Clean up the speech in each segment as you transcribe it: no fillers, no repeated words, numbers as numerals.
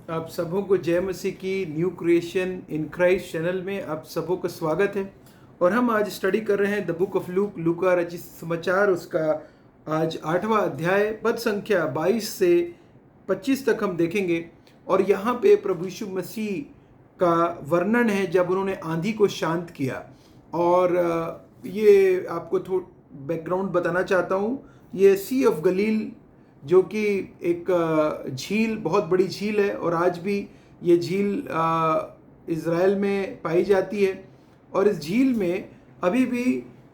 आप सबों को जय मसीह की new creation in Christ channel में आप सबों का स्वागत है। और हम आज स्टडी कर रहे हैं द बुक ऑफ लूका रचित समाचार, उसका आज 8वां अध्याय पद संख्या 22 से 25 तक हम देखेंगे। और यहाँ पे प्रभु यीशु मसीह का वर्णन है जब उन्होंने आंधी को शांत किया। और ये आपको थोड़ा बैकग्राउंड बताना चाहता हूँ। ये सी ऑफ गलील जो कि एक झील, बहुत बड़ी झील है और आज भी ये झील इज़राइल में पाई जाती है। और इस झील में अभी भी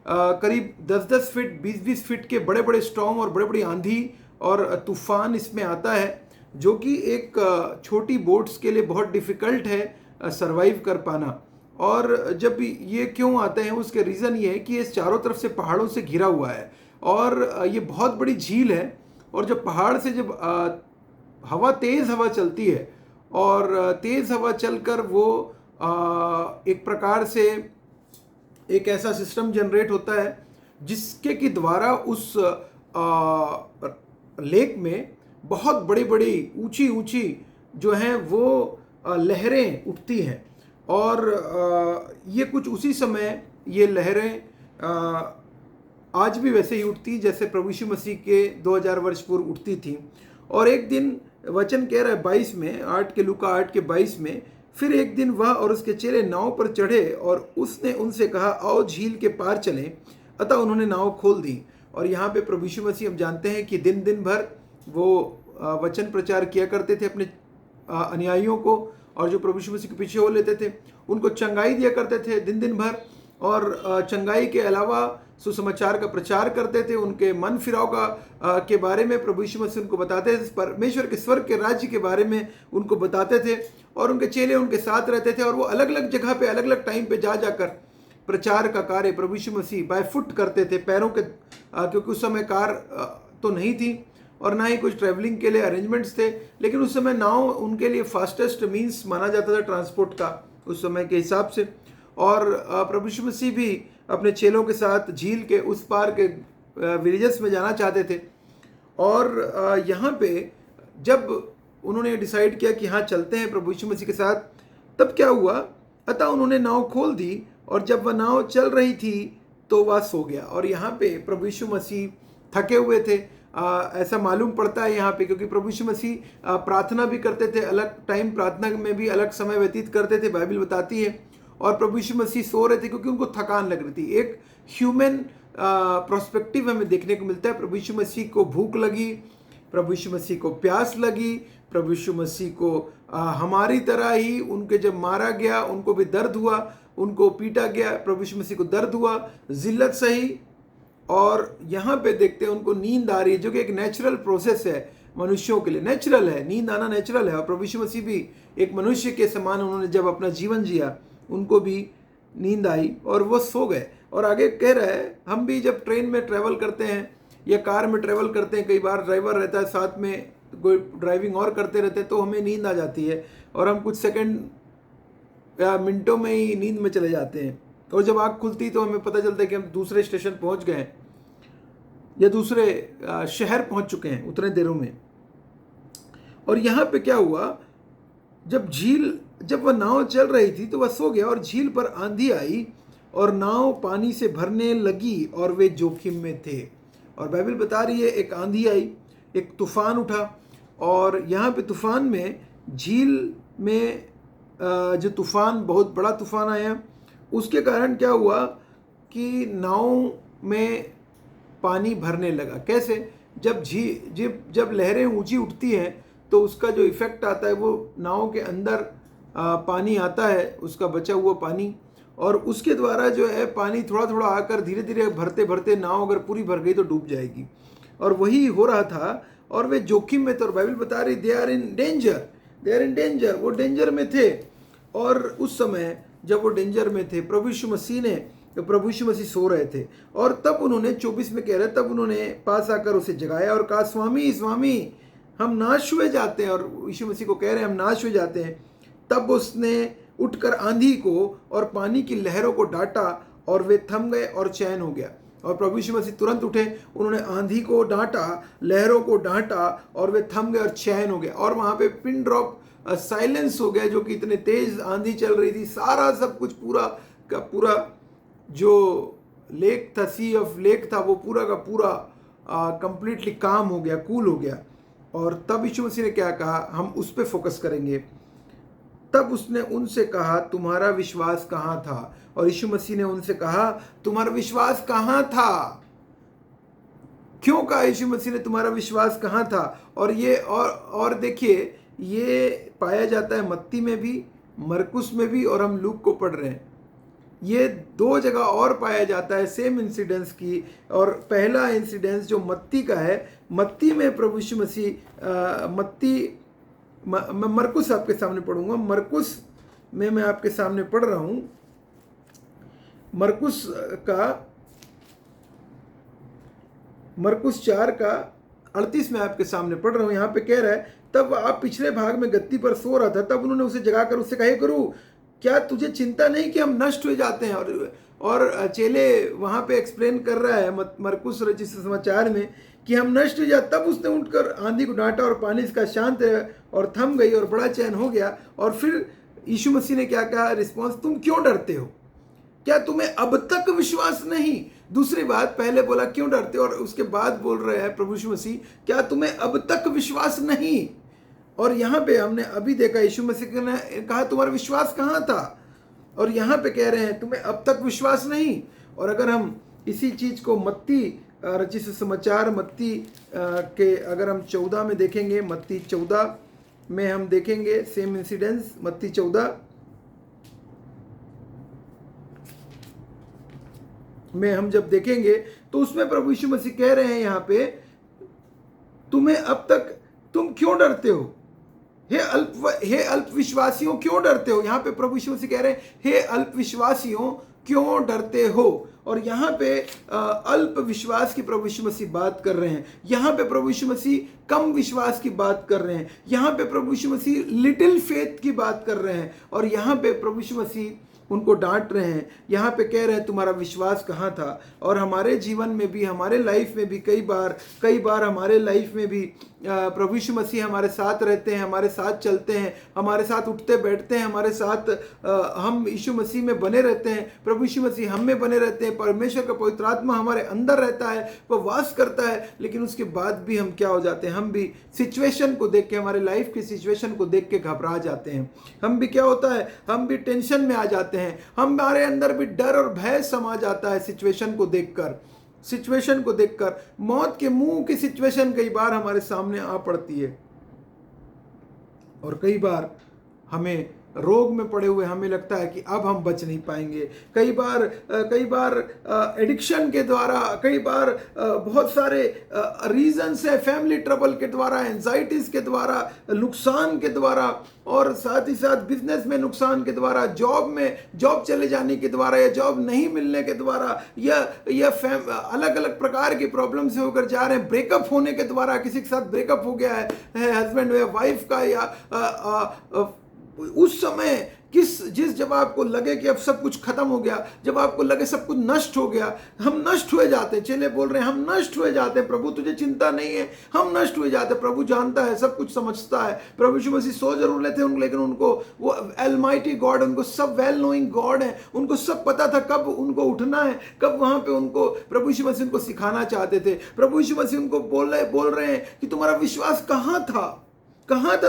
करीब 10-10 फीट 20-20 फीट के बड़े बड़े स्टॉर्म और बड़े बड़ी आंधी और तूफान इसमें आता है, जो कि एक छोटी बोट्स के लिए बहुत डिफ़िकल्ट है सरवाइव कर पाना। और जब ये क्यों आते हैं उसके रीज़न ये है कि ये चारों तरफ से पहाड़ों से घिरा हुआ है और ये बहुत बड़ी झील है। और जब पहाड़ से जब हवा, तेज़ हवा चलती है और तेज़ हवा चलकर वो एक प्रकार से एक ऐसा सिस्टम जनरेट होता है जिसके कि द्वारा उस लेक में बहुत बड़ी बड़ी ऊंची ऊंची जो हैं वो लहरें उठती हैं। और ये कुछ उसी समय ये लहरें आज भी वैसे ही उठती जैसे प्रभु यीशु मसीह के 2000 वर्ष पूर्व उठती थी। और एक दिन वचन कह रहा है 22 में, 8 के लूका 8 के 22 में, फिर एक दिन वह और उसके चेले नाव पर चढ़े और उसने उनसे कहा, आओ झील के पार चलें। अतः उन्होंने नाव खोल दी। और यहाँ पे प्रभु यीशु मसीह हम जानते हैं कि दिन दिन भर वो वचन प्रचार किया करते थे अपने अनुयायियों को, और जो प्रभु यीशु मसीह के पीछे हो लेते थे उनको चंगाई दिया करते थे दिन दिन भर। और चंगाई के अलावा सुसमाचार का प्रचार करते थे, उनके मन फिराव का के बारे में प्रभु यीशु मसीह उनको बताते थे, परमेश्वर के स्वर्ग के राज्य के बारे में उनको बताते थे। और उनके चेले उनके साथ रहते थे और वो अलग अलग जगह पे अलग अलग टाइम पे जा जाकर प्रचार का कार्य प्रभु यीशु मसीह बाय फुट करते थे, पैरों के, क्योंकि उस समय कार तो नहीं थी और ना ही कुछ ट्रैवलिंग के लिए अरेंजमेंट्स थे। लेकिन उस समय नाव उनके लिए फास्टेस्ट मीन्स माना जाता था ट्रांसपोर्ट का उस समय के हिसाब से। और प्रभु यीशु मसीह भी अपने चेलों के साथ झील के उस पार के विलेजेस में जाना चाहते थे। और यहाँ पे जब उन्होंने डिसाइड किया कि हाँ चलते हैं प्रभु यीशु मसीह के साथ, तब क्या हुआ, अतः उन्होंने नाव खोल दी और जब वह नाव चल रही थी तो वह सो गया। और यहाँ पे प्रभु यीशु मसीह थके हुए थे, ऐसा मालूम पड़ता है यहाँ पे, क्योंकि प्रभु यीशु मसीह प्रार्थना भी करते थे, अलग टाइम प्रार्थना में भी अलग समय व्यतीत करते थे, बाइबल बताती है। और प्रभु यीशु मसीह सो रहे थे क्योंकि उनको थकान लग रही थी। एक ह्यूमन प्रोस्पेक्टिव हमें देखने को मिलता है। प्रभु यीशु मसीह को भूख लगी, प्रभु यीशु मसीह को प्यास लगी, प्रभु यीशु मसीह को हमारी तरह ही उनके जब मारा गया उनको भी दर्द हुआ, उनको पीटा गया, प्रभु यीशु मसीह को दर्द हुआ, जिल्लत सही। और यहाँ पे देखते हैं उनको नींद आ रही है, जो कि एक नेचुरल प्रोसेस है, मनुष्यों के लिए नेचुरल है, नींद आना नेचुरल है। और प्रभु यीशु मसीह भी एक मनुष्य के समान उन्होंने जब अपना जीवन जिया, उनको भी नींद आई और वो सो गए। और आगे कह रहा है, हम भी जब ट्रेन में ट्रैवल करते हैं या कार में ट्रैवल करते हैं, कई बार ड्राइवर रहता है साथ में, कोई ड्राइविंग और करते रहते हैं, तो हमें नींद आ जाती है और हम कुछ सेकंड या मिनटों में ही नींद में चले जाते हैं। और जब आँख खुलती तो हमें पता चलता है कि हम दूसरे स्टेशन पहुँच गए या दूसरे शहर पहुँच चुके हैं उतने देरों में। और यहाँ पे क्या हुआ, जब वह नाव चल रही थी तो वह सो गया और झील पर आंधी आई और नाव पानी से भरने लगी और वे जोखिम में थे। और बाइबल बता रही है एक आंधी आई, एक तूफान उठा। और यहाँ पे तूफान में, झील में जो तूफान, बहुत बड़ा तूफान आया, उसके कारण क्या हुआ कि नाव में पानी भरने लगा। कैसे, जब लहरें ऊंची उठती हैं तो उसका जो इफ़ेक्ट आता है वो नाव के अंदर पानी आता है, उसका बचा हुआ पानी, और उसके द्वारा जो है पानी थोड़ा थोड़ा आकर धीरे धीरे भरते भरते नाव अगर पूरी भर गई तो डूब जाएगी। और वही हो रहा था और वे जोखिम में थे। और बाइबल बता रही दे आर इन डेंजर, वो डेंजर में थे। और उस समय जब वो डेंजर में थे, प्रभु यीशु मसीह सो रहे थे। और तब उन्होंने, 24 में कह रहे, तब उन्होंने पास आकर उसे जगाया और कहा, स्वामी स्वामी, हम नाश हुए जाते हैं। और यीशु मसीह को कह रहे हैं हम नाश हुए जाते हैं। तब उसने उठकर आंधी को और पानी की लहरों को डांटा और वे थम गए और चैन हो गया। और प्रभु यीशु मसीह तुरंत उठे, उन्होंने आंधी को डांटा, लहरों को डांटा और वे थम गए और चैन हो गए। और वहाँ पे पिन ड्रॉप साइलेंस हो गया, जो कि इतने तेज आंधी चल रही थी, सारा सब कुछ पूरा का पूरा जो लेक था, सी ऑफ लेक था, वो पूरा का पूरा कंप्लीटली काम हो गया, कूल हो गया। और तब यीशु मसीह ने क्या कहा, हम उस पर फोकस करेंगे। तब उसने उनसे कहा, तुम्हारा विश्वास कहाँ था? और यीशु मसीह ने उनसे कहा, तुम्हारा विश्वास कहाँ था? क्यों कहा यीशु मसीह ने तुम्हारा विश्वास कहाँ था? और ये और देखिए, ये पाया जाता है मत्ती में भी, मरकुस में भी, और हम लूक को पढ़ रहे हैं। ये दो जगह और पाया जाता है सेम इंसिडेंस की। और पहला इंसिडेंस जो मत्ती का है, मत्ती में प्रभु यीशु मसीह मैं मरकुस आपके सामने पढ़ूंगा। मरकुस में मैं आपके सामने पढ़ रहा हूँ। मरकुस 4 का 38 में आपके सामने पढ़ रहा हूँ। यहाँ पे कह रहा है, तब आप पिछले भाग में गद्दी पर सो रहा था, तब उन्होंने उसे जगाकर उससे कहे, गुरु क्या तुझे चिंता नहीं कि हम नष्ट हो जाते हैं? और चेले वहाँ पे एक्सप्लेन कर रहा है मरकुस रचित समाचार में कि हम नष्ट हो जाते। तब उसने उठकर आंधी को डांटा और पानी इसका शांत और थम गई और बड़ा चैन हो गया। और फिर यीशु मसीह ने क्या कहा रिस्पॉन्स, तुम क्यों डरते हो? क्या तुम्हें अब तक विश्वास नहीं? दूसरी बात, पहले बोला क्यों डरते हो, और उसके बाद बोल रहे हैं प्रभु यीशु मसीह, क्या तुम्हें अब तक विश्वास नहीं? और यहाँ पे हमने अभी देखा यीशु मसीह ने कहा तुम्हारा विश्वास कहाँ था, और यहाँ पे कह रहे हैं तुम्हें अब तक विश्वास नहीं। और अगर हम इसी चीज को मत्ती रचित समाचार मत्ती के अगर हम 14 में देखेंगे, मत्ती 14 में हम देखेंगे सेम इंसिडेंस। मत्ती 14 में हम जब देखेंगे तो उसमें प्रभु यीशु मसीह कह रहे हैं यहाँ पे, तुम्हें अब तक तुम क्यों डरते हो? हे अल्पविश्वासियों क्यों डरते हो? यहाँ पे प्रभु यीशु मसीह कह रहे हैं, हे अल्पविश्वासियों क्यों डरते हो? और यहाँ पे अल्प विश्वास की प्रभु यीशु मसीह बात कर रहे हैं। यहाँ पे प्रभु यीशु मसीह कम विश्वास की बात कर रहे हैं। यहाँ पे प्रभु यीशु मसीह लिटिल फेथ की बात कर रहे हैं। और यहाँ पे प्रभु यीशु मसीह उनको डांट रहे हैं। यहाँ पे कह रहे हैं तुम्हारा विश्वास कहाँ था? और हमारे जीवन में भी, हमारे लाइफ में भी कई बार हमारे लाइफ में भी प्रभु यीशु मसीह हमारे साथ रहते हैं, हमारे साथ चलते हैं, हमारे साथ उठते बैठते हैं, हमारे साथ हम यीशु मसीह में बने रहते हैं, प्रभु यीशु मसीह हम में बने रहते हैं, परमेश्वर का पवित्र आत्मा हमारे अंदर रहता है, वह वास करता है। लेकिन उसके बाद भी हम क्या हो जाते हैं? हम भी सिचुएशन को देख के, हमारे लाइफ की सिचुएशन को देख के घबरा जाते हैं। हम भी क्या होता है? हम भी टेंशन में आ जाते हैं। हमारे अंदर भी डर और भय समा जाता है सिचुएशन को देखकर। मौत के मुंह की सिचुएशन कई बार हमारे सामने आ पड़ती है। और कई बार हमें रोग में पड़े हुए हमें लगता है कि अब हम बच नहीं पाएंगे। कई बार एडिक्शन के द्वारा, कई बार बहुत सारे रीजंस है, फैमिली ट्रबल के द्वारा, एंजाइटीज के द्वारा, नुकसान के द्वारा, और साथ ही साथ बिजनेस में नुकसान के द्वारा, जॉब चले जाने के द्वारा, या जॉब नहीं मिलने के द्वारा, या अलग अलग प्रकार की प्रॉब्लम से होकर जा रहे हैं, ब्रेकअप होने के द्वारा, किसी के साथ ब्रेकअप हो गया है हस्बैंड या वाइफ का, या उस समय जब आपको लगे कि अब सब कुछ खत्म हो गया, जब आपको लगे सब कुछ नष्ट हो गया, हम नष्ट हुए जाते हैं। चेले बोल रहे हैं हम नष्ट हुए जाते हैं, प्रभु तुझे चिंता नहीं है, हम नष्ट हुए जाते हैं। प्रभु जानता है, सब कुछ समझता है। प्रभु यीशु मसीह सो जरूर लेते हैं, लेकिन उनको वो एलमाइटी गॉड, उनको सब वेल नोइंग गॉड है, उनको सब पता था कब उनको उठना है, कब वहां पे उनको प्रभु यीशु मसीह उनको सिखाना चाहते थे। प्रभु यीशु मसीह उनको बोल रहे हैं कि तुम्हारा विश्वास कहाँ था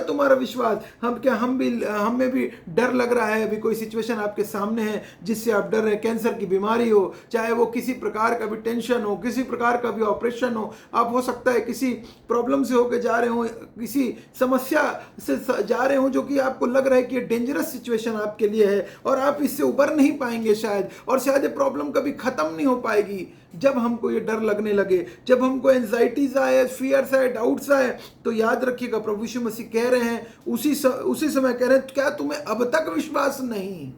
तुम्हारा विश्वास? हम में भी डर लग रहा है। अभी कोई सिचुएशन आपके सामने है जिससे आप डर रहे हैं, कैंसर की बीमारी हो, चाहे वो किसी प्रकार का भी टेंशन हो, किसी प्रकार का भी ऑपरेशन हो, आप हो सकता है किसी प्रॉब्लम से होकर जा रहे हो, किसी समस्या से जा रहे हो जो कि आपको लग रहा है कि ये डेंजरस सिचुएशन आपके लिए है और आप इससे उबर नहीं पाएंगे शायद, और शायद ये प्रॉब्लम कभी खत्म नहीं हो पाएगी। जब हमको ये डर लगने लगे, जब हमको एंजाइटीज आए, फियर्स आए, डाउट्स आए, तो याद रखिएगा प्रभु यीशु मसीह कह रहे हैं, उसी समय कह रहे हैं, क्या तुम्हें अब तक विश्वास नहीं?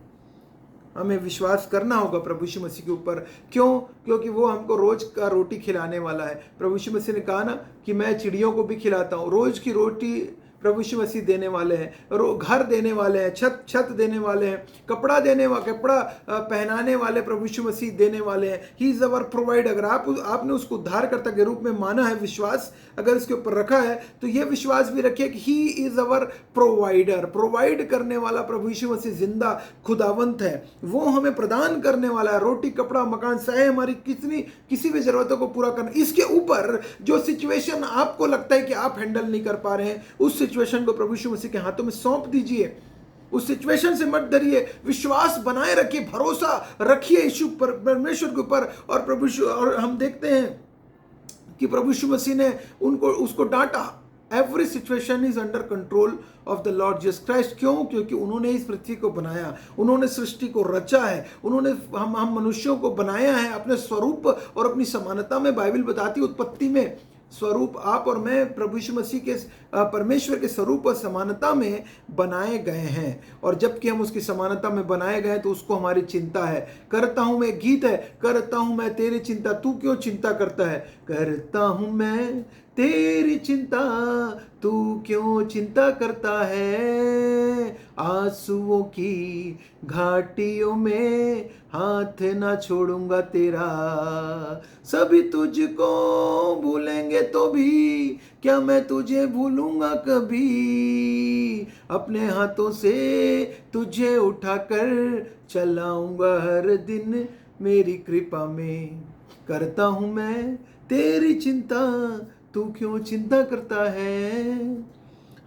हमें विश्वास करना होगा प्रभु यीशु मसीह के ऊपर। क्यों? क्योंकि वो हमको रोज का रोटी खिलाने वाला है। प्रभु यीशु मसीह ने कहा ना कि मैं चिड़ियों को भी खिलाता हूँ। रोज की रोटी प्रभु यीशु मसीह देने वाले हैं, घर देने वाले हैं, छत देने वाले हैं, कपड़ा पहनाने वाले प्रभु यीशु मसीह देने वाले हैं। He is our provider. अगर आपने उसको उद्धारकर्ता के रूप में माना है, विश्वास अगर इसके ऊपर रखा है, तो यह विश्वास भी रखिए कि he is our provider. Provide करने वाला प्रभु यीशु मसीह जिंदा खुदावंत है। वो हमें प्रदान करने वाला है, रोटी, कपड़ा, मकान, चाहे हमारी किसी भी जरूरतों को पूरा करना। इसके ऊपर जो सिचुएशन आपको लगता है कि आप हैंडल नहीं कर पा रहे हैं, उस सिचुएशन को प्रभु यीशु मसीह के हाथों में सौंप दीजिए। उस सिचुएशन से मत डरिए, विश्वास बनाए रखिए, भरोसा रखिए यीशु परमेश्वर के ऊपर। और हम देखते हैं कि प्रभु यीशु मसीह ने उसको डांटा। Every situation is under control of the Lord Jesus Christ. क्यों? क्योंकि उन्होंने इस पृथ्वी को बनाया, उन्होंने सृष्टि को रचा है, उन्होंने हम मनुष्यों को बनाया है अपने स्वरूप और अपनी समानता में। बाइबल बताती है उत्पत्ति में स्वरूप आप और मैं प्रभु यीशु मसीह के परमेश्वर के स्वरूप और समानता में बनाए गए हैं। और जबकि हम उसकी समानता में बनाए गए तो उसको हमारी चिंता है। करता हूं मैं, गीत है, करता हूं मैं तेरी चिंता, तू क्यों चिंता करता है। करता हूं मैं तेरी चिंता, तू क्यों चिंता करता है। आंसुओं की घाटियों में हाथ ना छोड़ूंगा तेरा। सभी तुझको भूलेंगे तो भी क्या मैं तुझे भूलूंगा कभी। अपने हाथों से तुझे उठाकर चलाऊंगा हर दिन मेरी कृपा में। करता हूं मैं तेरी चिंता, तू क्यों चिंता करता है।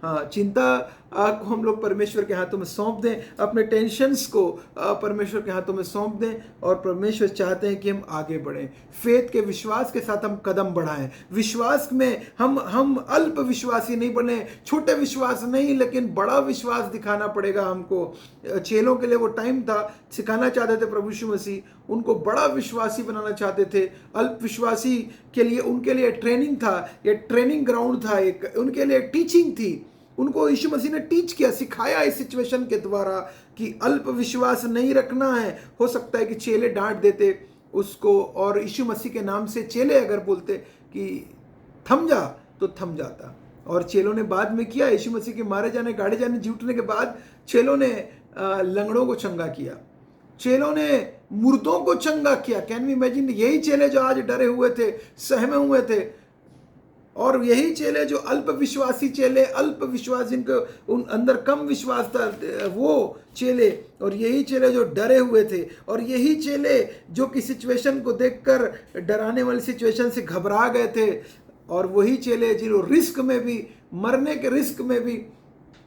हाँ, चिंता को हम लोग परमेश्वर के हाथों में सौंप दें, अपने टेंशन्स को परमेश्वर के हाथों में सौंप दें। और परमेश्वर चाहते हैं कि हम आगे बढ़ें, फेथ के विश्वास के साथ हम कदम बढ़ाएं। विश्वास में हम अल्प विश्वासी नहीं बने, छोटे विश्वास नहीं, लेकिन बड़ा विश्वास दिखाना पड़ेगा हमको। चेलों के लिए वो टाइम था, सिखाना चाहते थे प्रभु यीशु मसीह, उनको बड़ा विश्वासी बनाना चाहते थे। अल्प विश्वासी के लिए उनके लिए ट्रेनिंग था, ये ट्रेनिंग ग्राउंड था, एक उनके लिए टीचिंग थी। उनको यीशु मसीह ने टीच किया, सिखाया इस सिचुएशन के द्वारा कि अल्प विश्वास नहीं रखना है। हो सकता है कि चेले डांट देते उसको, और यीशु मसीह के नाम से चेले अगर बोलते कि थम जा, तो थम जाता। और चेलों ने बाद में किया, यीशु मसीह के मारे जाने, गाड़े जाने, जी उठने के बाद चेलों ने लंगड़ों को चंगा किया, चेलों ने मुर्दों को चंगा किया। कैन वी इमेजिन, यही चेले जो आज डरे हुए थे, सहमे हुए थे, और यही चेले जो अल्प विश्वासी चेले, अल्प विश्वास जिनको उन अंदर कम विश्वास था, वो चेले, और यही चेले जो डरे हुए थे, और यही चेले जो कि सिचुएशन को देखकर, डराने वाली सिचुएशन से घबरा गए थे, और वही चेले जो रिस्क में भी, मरने के रिस्क में भी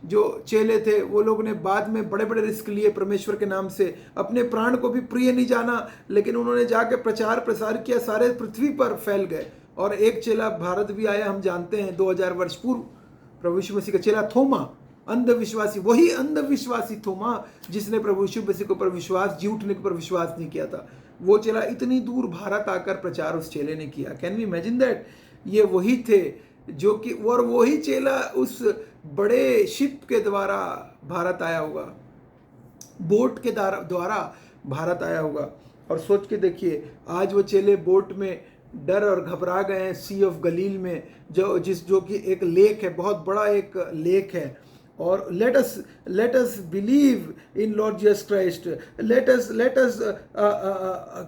जो चेले थे, वो लोग ने बाद में बड़े बड़े रिस्क लिए परमेश्वर के नाम से। अपने प्राण को भी प्रिय नहीं जाना, लेकिन उन्होंने जाके प्रचार प्रसार किया, सारे पृथ्वी पर फैल गए। और एक चेला भारत भी आया, हम जानते हैं 2000 वर्ष पूर्व, प्रभु यीशु मसीह का चेला थोमा, अंधविश्वासी, वही अंधविश्वासी थोमा जिसने प्रभु यीशु मसीह के ऊपर विश्वास, जी उठने के ऊपर विश्वास नहीं किया था। वो चेला इतनी दूर भारत आकर प्रचार उस चेले ने किया। Can we imagine that. ये वही थे जो कि, और वही चेला उस बड़े शिप के द्वारा भारत आया होगा, बोट के द्वारा भारत आया होगा। और सोच के देखिए, आज वो चेले बोट में डर और घबरा गए हैं सी ऑफ गलील में, जो कि एक लेक है, बहुत बड़ा एक लेक है। और let us believe in Lord Jesus Christ. let us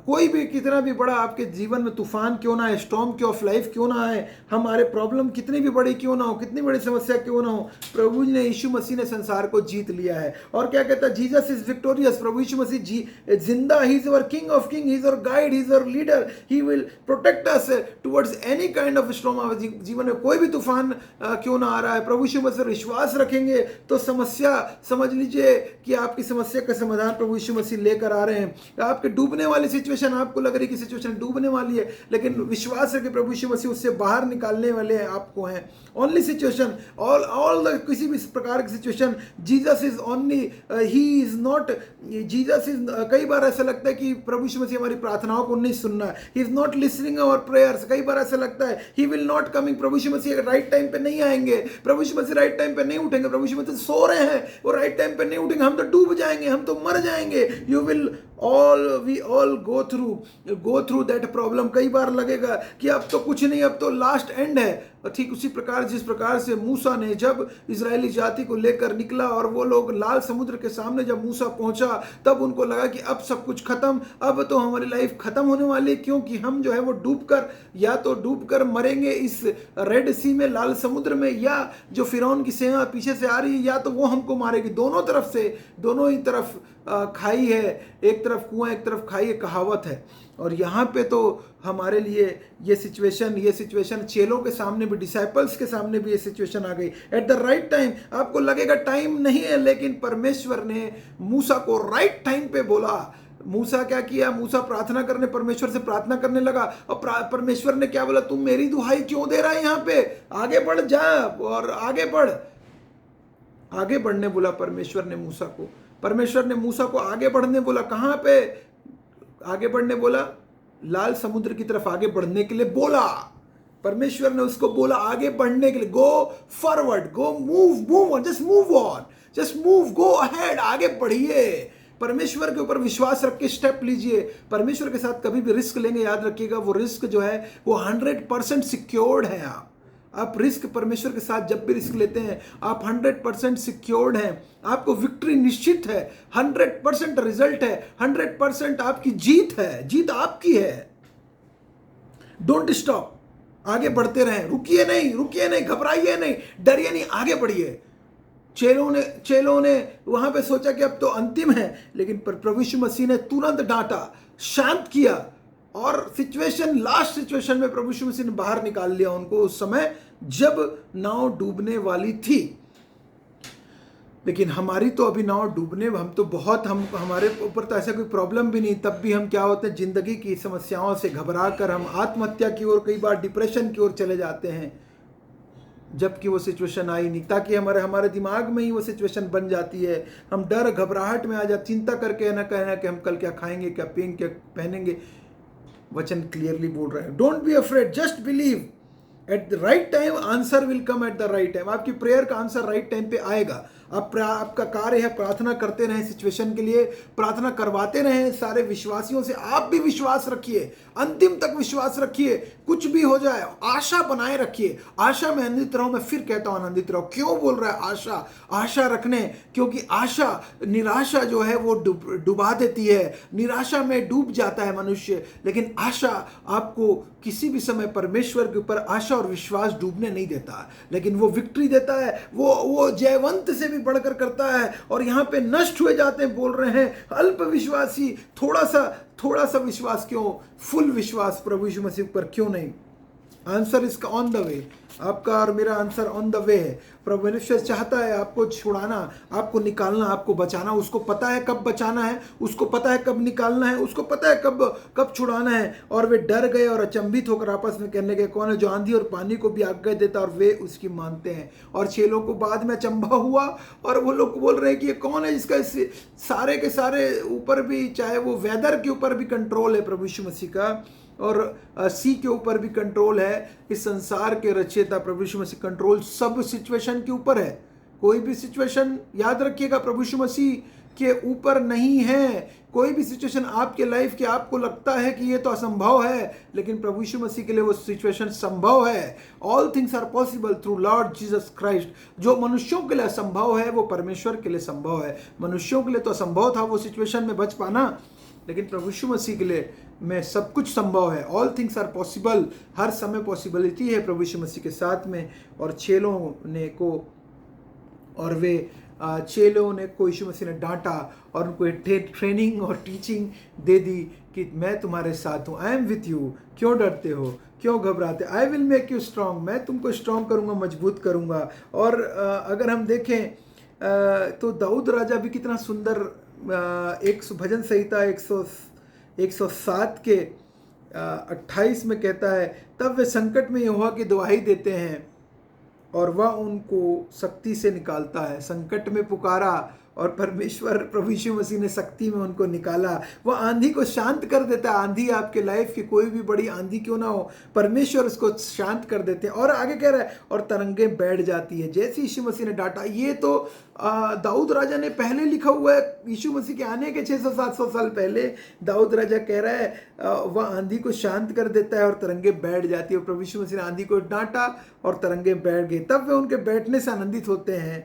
कोई भी कितना भी बड़ा आपके जीवन में तूफान क्यों ना है, स्टॉर्म क्यों ऑफ लाइफ क्यों ना है, हमारे प्रॉब्लम कितनी भी बड़ी क्यों ना हो, कितनी बड़ी समस्या क्यों ना हो, प्रभु ने, यीशु मसीह ने संसार को जीत लिया है। और क्या कहता है, जीसस इज विक्टोरियस। प्रभु यीशु मसीह जिंदा, he is our king of king, he is our guide, he is our leader, he will protect us towards any kind of storm. जीवन में कोई भी तूफान क्यों ना आ रहा है, प्रभु यीशु मसीह पर विश्वास रखेंगे तो समस्या, समझ लीजिए कि आपकी समस्या का समाधान प्रभु यीशु मसीह लेकर आ रहे हैं। आपके डूबने वाली सिचुएशन, आपको लग रही कि सिचुएशन डूबने वाली है, लेकिन विश्वास है कि प्रभु यीशु मसीह उससे बाहर निकालने वाले हैं आपको हैं। ओनली सिचुएशन, ऑल द किसी भी प्रकार की situation, Jesus is only, he is not, Jesus is, कई बार ऐसा लगता है कि प्रभु यीशु मसीह हमारी प्रार्थनाओं को नहीं सुनना है, he is not listening our prayers. कई बार ऐसा लगता है ही विल नॉट कमिंग, प्रभु यीशु मसीह राइट टाइम पे नहीं आएंगे, प्रभु यीशु मसीह राइट टाइम पे नहीं उठेंगे, प्रभु यीशु मसीह सो रहे हैं, वो राइट टाइम पे नहीं उठेंगे, हम तो डूब जाएंगे, हम तो मर जाएंगे। You will we all go through that problem. कई बार लगेगा कि अब तो कुछ नहीं, अब तो लास्ट एंड है। ठीक उसी प्रकार जिस प्रकार से मूसा ने जब इजरायली जाति को लेकर निकला और वो लोग लाल समुद्र के सामने जब मूसा पहुंचा, तब उनको लगा कि अब सब कुछ खत्म, अब तो हमारी लाइफ खत्म होने वाली है, क्योंकि हम जो है वो डूबकर मरेंगे इस रेड सी में, लाल समुद्र में, या जो फिरौन की सेना पीछे से आ रही है, या तो वो हमको मारेगी। दोनों तरफ से, दोनों ही तरफ खाई है, एक तरफ कुआं एक तरफ खाई है, कहावत है। और यहाँ पे तो हमारे लिए ये सिचुएशन चेलों के सामने भी, डिसाइपल्स के सामने भी ये सिचुएशन आ गई एट द राइट टाइम। आपको लगेगा टाइम नहीं है, लेकिन परमेश्वर ने मूसा को राइट टाइम पे बोला। मूसा क्या किया? मूसा प्रार्थना करने, परमेश्वर से प्रार्थना करने लगा, और परमेश्वर ने क्या बोला? तुम मेरी दुहाई क्यों दे रहा है? यहाँ पे आगे बढ़ जा और आगे बढ़। आगे बढ़ने बोला परमेश्वर ने मूसा को। परमेश्वर ने मूसा को आगे बढ़ने बोला। कहाँ पे आगे बढ़ने बोला? लाल समुद्र की तरफ आगे बढ़ने के लिए बोला। परमेश्वर ने उसको बोला आगे बढ़ने के लिए, go forward, go move, just move, go ahead, आगे बढ़िए। परमेश्वर के ऊपर विश्वास रख के स्टेप लीजिए। परमेश्वर के साथ कभी भी रिस्क लेंगे, याद रखिएगा वो रिस्क जो है वो 100% सिक्योर्ड है। आप रिस्क, परमेश्वर के साथ जब भी रिस्क लेते हैं आप 100% सिक्योर्ड हैं। आपको विक्ट्री निश्चित है, 100% रिजल्ट है, 100% आपकी जीत है, जीत आपकी है। डोंट स्टॉप, आगे बढ़ते रहें, रुकिए नहीं, घबराइए नहीं, डरिए नहीं, आगे बढ़िए। चेलों ने वहां पे सोचा कि अब तो अंतिम है, लेकिन प्रभु यीशु मसीह ने तुरंत डांटा, शांत किया, और लास्ट सिचुएशन में प्रभु यीशु मसीह ने बाहर निकाल लिया उनको, उस समय जब नाव डूबने वाली थी। लेकिन हमारी तो अभी नाव डूबने, हमारे ऊपर तो ऐसा कोई प्रॉब्लम भी नहीं, तब भी हम क्या होते हैं, जिंदगी की समस्याओं से घबरा कर हम आत्महत्या की ओर, कई बार डिप्रेशन की ओर चले जाते हैं, जबकि वो सिचुएशन आई नहीं। ताकि हमारे दिमाग में ही वो सिचुएशन बन जाती है, हम डर घबराहट में आ जाते, चिंता करके ना कहना कि हम कल क्या खाएंगे, क्या पिएंगे, क्या पहनेंगे। वचन क्लियरली बोल रहे हैं, don't be afraid, just believe, at the right time answer will come at the right time. आपकी प्रेयर का आंसर राइट टाइम पे आएगा। आपका कार्य है प्रार्थना करते रहें, सिचुएशन के लिए प्रार्थना करवाते रहें सारे विश्वासियों से। आप भी विश्वास रखिए, अंतिम तक विश्वास रखिए, कुछ भी हो जाए आशा बनाए रखिए। आशा में आनंदित रहो, मैं फिर कहता हूं आनंदित रहो। क्यों बोल रहा है आशा रखने? क्योंकि निराशा जो है वो डुबा देती है, निराशा में डूब जाता है मनुष्य। लेकिन आशा आपको किसी भी समय, परमेश्वर के ऊपर आशा और विश्वास डूबने नहीं देता, लेकिन वो विक्ट्री देता है, वो जयवंत से भी बढ़कर करता है। और यहाँ पे नष्ट हुए जाते हैं, बोल रहे हैं अल्प विश्वासी, थोड़ा सा विश्वास क्यों, फुल विश्वास प्रभु यीशु मसीह पर क्यों नहीं? आंसर इसका ऑन द वे, आपका और मेरा आंसर ऑन द वे है। प्रभु यीशु चाहता है आपको छुड़ाना, आपको निकालना, आपको बचाना। उसको पता है कब बचाना है, उसको पता है कब निकालना है, उसको पता है कब छुड़ाना है। और वे डर गए और अचंभित होकर आपस में कहने लगे, कौन है जो आंधी और पानी को भी आज्ञा देता और वे उसकी मानते हैं? और चेलों को बाद में अचंभा हुआ, और वो लोग बोल रहे हैं कि ये कौन है जिसका इस सारे के सारे ऊपर भी, चाहे वो वेदर के ऊपर भी कंट्रोल है प्रभु यीशु मसीह का, और सी के ऊपर भी कंट्रोल है। इस संसार के रचयिता प्रभु यीशु मसीह कंट्रोल सब सिचुएशन के ऊपर है। कोई भी सिचुएशन, याद रखिएगा, प्रभु यीशु मसीह के ऊपर नहीं है। कोई भी सिचुएशन आपके लाइफ के आपको लगता है कि ये तो असंभव है, लेकिन प्रभु यीशु मसीह के लिए वो सिचुएशन संभव है। All things are possible through Lord Jesus Christ. जो मनुष्यों के लिए असंभव है वो परमेश्वर के लिए संभव है। मनुष्यों के लिए तो असंभव था वो सिचुएशन में बच पाना, लेकिन प्रभु यीशु मसीह के लिए में सब कुछ संभव है। ऑल थिंग्स आर पॉसिबल, हर समय पॉसिबिलिटी है प्रभु यीशु मसीह के साथ में। और चेलों ने को यीशु मसीह ने डांटा और उनको ट्रेनिंग और टीचिंग दे दी कि मैं तुम्हारे साथ हूँ, आई एम विथ यू, क्यों डरते हो, क्यों घबराते, I will make you strong, मैं तुमको स्ट्रांग करूँगा, मजबूत करूँगा। और अगर हम देखें तो दाऊद राजा भी कितना सुंदर, भजन संहिता 107 के 28 में कहता है, तब वे संकट में यहोवा की दुहाई देते हैं और वह उनको सख्ती से निकालता है। संकट में पुकारा और परमेश्वर प्रभु यीशु मसीह ने शक्ति में उनको निकाला। वो आंधी को शांत कर देता है। आंधी आपके लाइफ की कोई भी बड़ी आंधी क्यों ना हो, परमेश्वर उसको शांत कर देते हैं। और आगे कह रहा है और तरंगे बैठ जाती है जैसे यीशु मसीह ने डांटा। ये तो दाऊद राजा ने पहले लिखा हुआ है, यीशु मसीह के आने के 600-700 साल पहले दाऊद राजा कह रहा है वह आंधी को शांत कर देता है और तरंगे बैठ जाती है। और प्रभु यीशु मसीह ने आंधी को डांटा और तरंगे बैठ गए। तब वे उनके बैठने से आनंदित होते हैं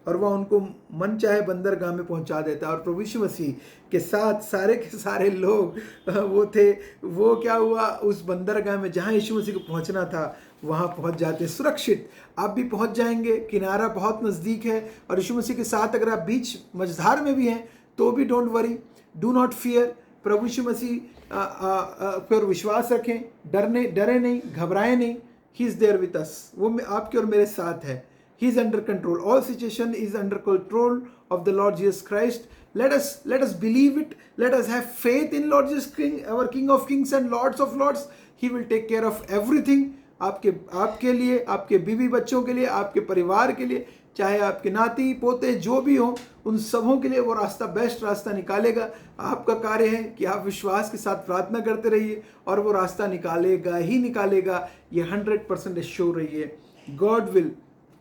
और वह उनको मन चाहे बंदरगाह में पहुंचा देता है। और प्रभु यीशु मसीह के साथ सारे के सारे लोग वो थे। वो क्या हुआ, उस बंदरगाह में जहां यीशु मसीह को पहुंचना था वहां पहुंच जाते सुरक्षित। आप भी पहुंच जाएंगे, किनारा बहुत नज़दीक है। और यीशु मसीह के साथ अगर आप बीच मझधार में भी हैं तो भी don't worry, do not fear. प्रभु यीशु मसीह पर विश्वास रखें, डरे नहीं, घबराए नहीं। He is there with us, वो आपके और मेरे साथ है। He is under control. All situation is under control of the Lord Jesus Christ. Let us believe it. Let us have faith in Lord Jesus King, our King of Kings and Lords of Lords. He will take care of everything. आपके लिए, आपके बीवी बच्चों के लिए, आपके परिवार के लिए, चाहे आपके नाती पोते जो भी हो, उन सबों के लिए वो रास्ता, बेस्ट रास्ता निकालेगा। आपका कार्य है कि आप विश्वास के साथ प्रार्थना करते रहिए और वो रास्ता निकालेगा ही निकालेगा। ये 100% एश्योर रहिए। God will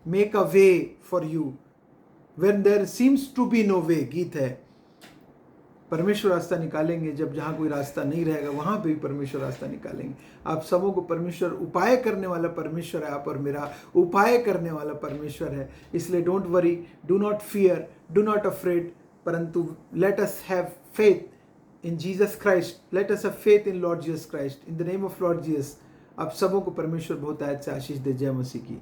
make a way for you when there seems to be no way। गीत है, परमेश्वर रास्ता निकालेंगे जब जहाँ कोई रास्ता नहीं रहेगा वहाँ पे भी परमेश्वर रास्ता निकालेंगे। आप सबों को परमेश्वर उपाय करने वाला परमेश्वर है। आप और मेरा उपाय करने वाला परमेश्वर है। इसलिए don't worry, do not fear, do not afraid, परंतु let us have faith in Jesus Christ. Let us have faith in Lord Jesus Christ. In the name of Lord Jesus आप सबों को परमेश्वर बहुत आयत से आशीष दे। जय मसीह की।